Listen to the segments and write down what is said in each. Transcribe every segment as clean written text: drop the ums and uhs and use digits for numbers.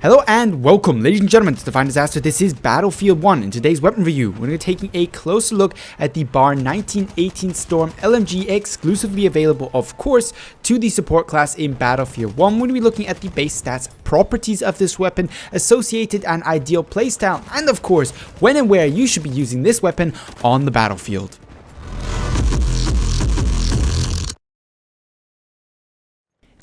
Hello and welcome, ladies and gentlemen, to Define Disaster. This is Battlefield 1. In today's weapon review, we're going to be taking a closer look at the Bar 1918 Storm LMG, exclusively available, of course, to the support class in Battlefield 1. We're going to be looking at the base stats, properties of this weapon, associated and ideal playstyle, and of course, when and where you should be using this weapon on the battlefield.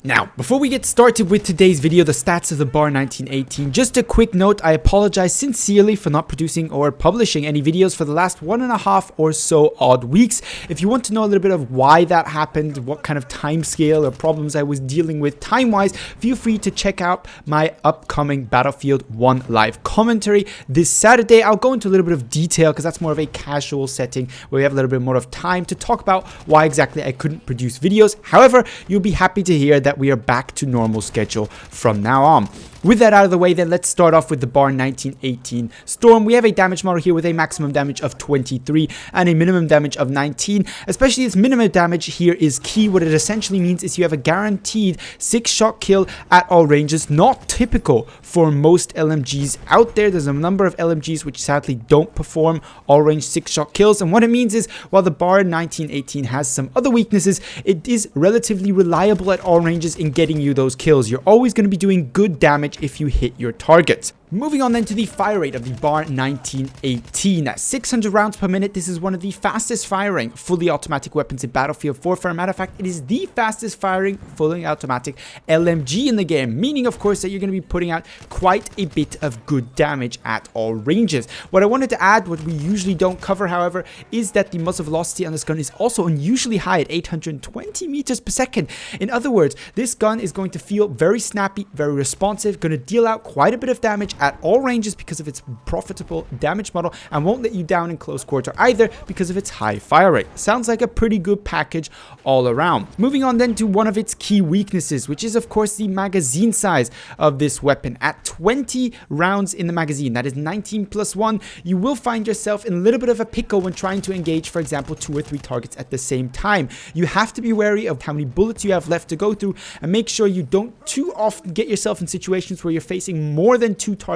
Now, before we get started with today's video, the stats of the Bar 1918, just a quick note, I apologize sincerely for not producing or publishing any videos for the last 1.5 or so odd weeks. If you want to know a little bit of why that happened, what kind of time scale or problems I was dealing with time-wise, feel free to check out my upcoming Battlefield 1 live commentary this Saturday. I'll go into a little bit of detail because that's more of a casual setting where we have a little bit more of time to talk about why exactly I couldn't produce videos. However, you'll be happy to hear that we are back to normal schedule from now on. With that out of the way, then let's start off with the Bar 1918 Storm. We have a damage model here with a maximum damage of 23 and a minimum damage of 19. Especially its minimum damage here is key. What it essentially means is you have a guaranteed 6-shot kill at all ranges. Not typical for most LMGs out there. There's a number of LMGs which sadly don't perform all range 6-shot kills. And what it means is while the Bar 1918 has some other weaknesses, it is relatively reliable at all ranges in getting you those kills. You're always going to be doing good damage if you hit your targets. Moving on then to the fire rate of the Bar 1918. At 600 rounds per minute, this is one of the fastest firing fully automatic weapons in Battlefield 4. For a matter of fact, it is the fastest firing fully automatic LMG in the game, meaning of course that you're going to be putting out quite a bit of good damage at all ranges. What I wanted to add, what we usually don't cover however, is that the muzzle velocity on this gun is also unusually high at 820 meters per second. In other words, this gun is going to feel very snappy, very responsive, going to deal out quite a bit of damage at all ranges because of its profitable damage model, and won't let you down in close quarter either because of its high fire rate. Sounds like a pretty good package all around. Moving on then to one of its key weaknesses, which is of course the magazine size of this weapon. At 20 rounds in the magazine, that is 19 plus 1, you will find yourself in a little bit of a pickle when trying to engage, for example, 2 or 3 targets at the same time. You have to be wary of how many bullets you have left to go through and make sure you don't too often get yourself in situations where you're facing more than 2 targets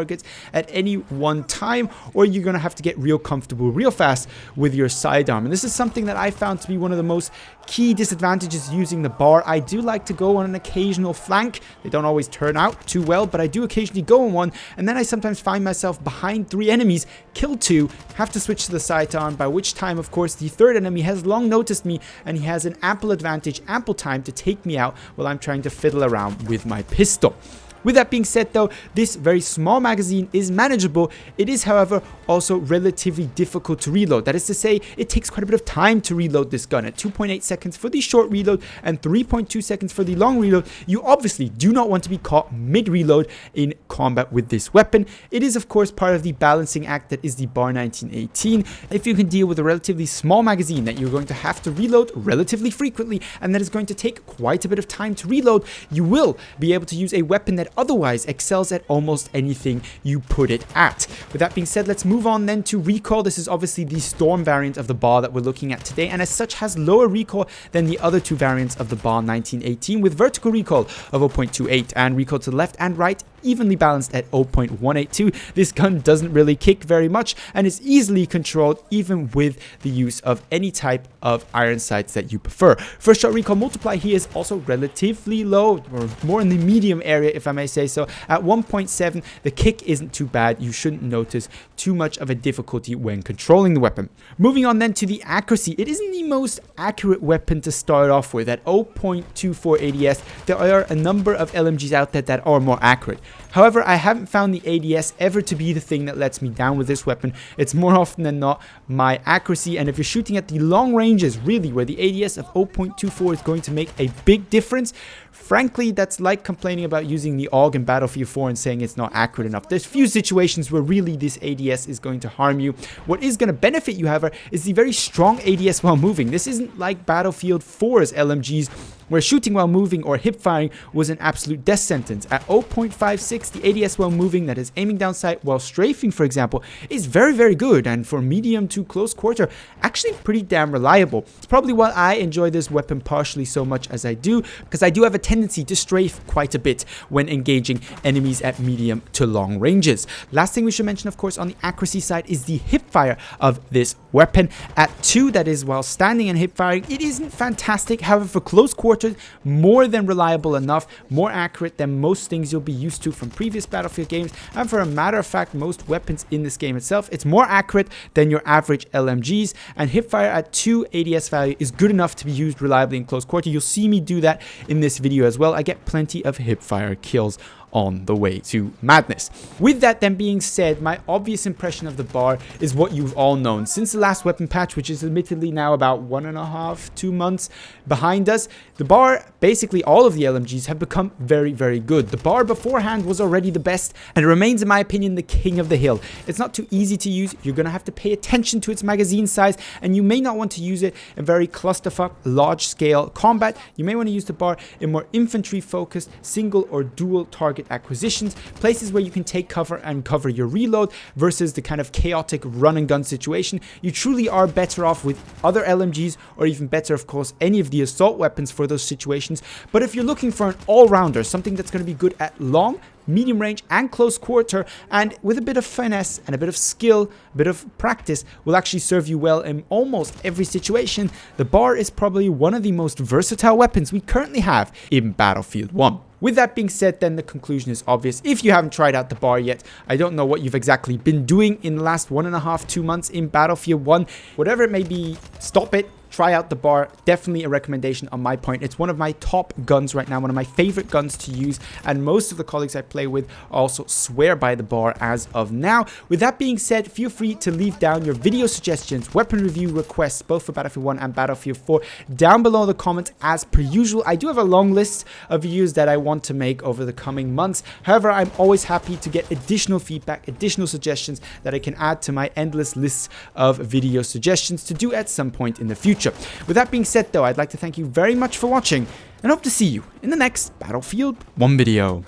at any one time, or you're going to have to get real comfortable real fast with your sidearm. And this is something that I found to be one of the most key disadvantages using the Bar. I do like to go on an occasional flank. They don't always turn out too well, but I do occasionally go on one, and then I sometimes find myself behind 3 enemies, kill 2, have to switch to the sidearm, by which time of course the 3rd enemy has long noticed me and he has an ample advantage, ample time to take me out while I'm trying to fiddle around with my pistol. With that being said though, this very small magazine is manageable. It is however also relatively difficult to reload. That is to say, it takes quite a bit of time to reload this gun. At 2.8 seconds for the short reload and 3.2 seconds for the long reload, you obviously do not want to be caught mid-reload in combat with this weapon. It is of course part of the balancing act that is the Bar 1918. If you can deal with a relatively small magazine that you're going to have to reload relatively frequently and that is going to take quite a bit of time to reload, you will be able to use a weapon that otherwise excels at almost anything you put it at. With that being said, let's move on then to recoil. This is obviously the Storm variant of the Bar that we're looking at today, and as such has lower recoil than the other 2 variants of the Bar 1918, with vertical recoil of 0.28 and recoil to the left and right evenly balanced at 0.182. This gun doesn't really kick very much and is easily controlled even with the use of any type of iron sights that you prefer. First shot recoil multiply here is also relatively low, or more in the medium area if I may say so. At 1.7, the kick isn't too bad. You shouldn't notice too much of a difficulty when controlling the weapon. Moving on then to the accuracy. It isn't the most accurate weapon to start off with. At 0.24 ADS, there are a number of LMGs out there that are more accurate. However, I haven't found the ADS ever to be the thing that lets me down with this weapon. It's more often than not my accuracy, and if you're shooting at the long ranges, really, where the ADS of 0.24 is going to make a big difference, frankly, that's like complaining about using the AUG in Battlefield 4 and saying it's not accurate enough. There's few situations where really this ADS is going to harm you. What is going to benefit you, however, is the very strong ADS while moving. This isn't like Battlefield 4's LMGs, where shooting while moving or hip firing was an absolute death sentence. At 0.56, the ADS while moving, that is aiming down sight while strafing, for example, is very, very good, and for medium to close quarter, actually pretty damn reliable. It's probably why I enjoy this weapon partially so much as I do, because I do have a tendency to strafe quite a bit when engaging enemies at medium to long ranges. Last thing we should mention, of course, on the accuracy side is the hip fire of this weapon. At 2, that is while standing and hip firing, it isn't fantastic. However, for close quarters, more than reliable enough, more accurate than most things you'll be used to from previous Battlefield games, and for a matter of fact, most weapons in this game itself. It's more accurate than your average LMGs, and hipfire at 2 ADS value is good enough to be used reliably in close quarter. You'll see me do that in this video as well. I get plenty of hipfire kills on the way to madness. With that then being said, my obvious impression of the bar is what you've all known. Since the last weapon patch, which is admittedly now about 1.5 2 months behind us, the bar, basically all of the LMGs, have become very, very good. The bar beforehand was already the best, and it remains, in my opinion, the king of the hill. It's not too easy to use. You're going to have to pay attention to its magazine size, and you may not want to use it in very clusterfuck, large-scale combat. You may want to use the bar in more infantry-focused, single or dual target acquisitions, places where you can take cover and cover your reload versus the kind of chaotic run and gun situation. You truly are better off with other LMGs, or even better, of course, any of the assault weapons for those situations. But if you're looking for an all-rounder, something that's going to be good at long, medium range and close quarter, and with a bit of finesse and a bit of skill, a bit of practice, will actually serve you well in almost every situation, the bar is probably one of the most versatile weapons we currently have in Battlefield 1. With that being said, then the conclusion is obvious. If you haven't tried out the bar yet, I don't know what you've exactly been doing in the last 1.5 2 months in Battlefield 1. Whatever it may be, stop it. Try out the bar. Definitely a recommendation on my point. It's one of my top guns right now, one of my favorite guns to use, and most of the colleagues I play with also swear by the bar as of now. With that being said, feel free to leave down your video suggestions, weapon review requests, both for Battlefield 1 and Battlefield 4, down below in the comments as per usual. I do have a long list of videos that I want to make over the coming months. However, I'm always happy to get additional feedback, additional suggestions that I can add to my endless lists of video suggestions to do at some point in the future. With that being said though, I'd like to thank you very much for watching, and hope to see you in the next Battlefield 1 video.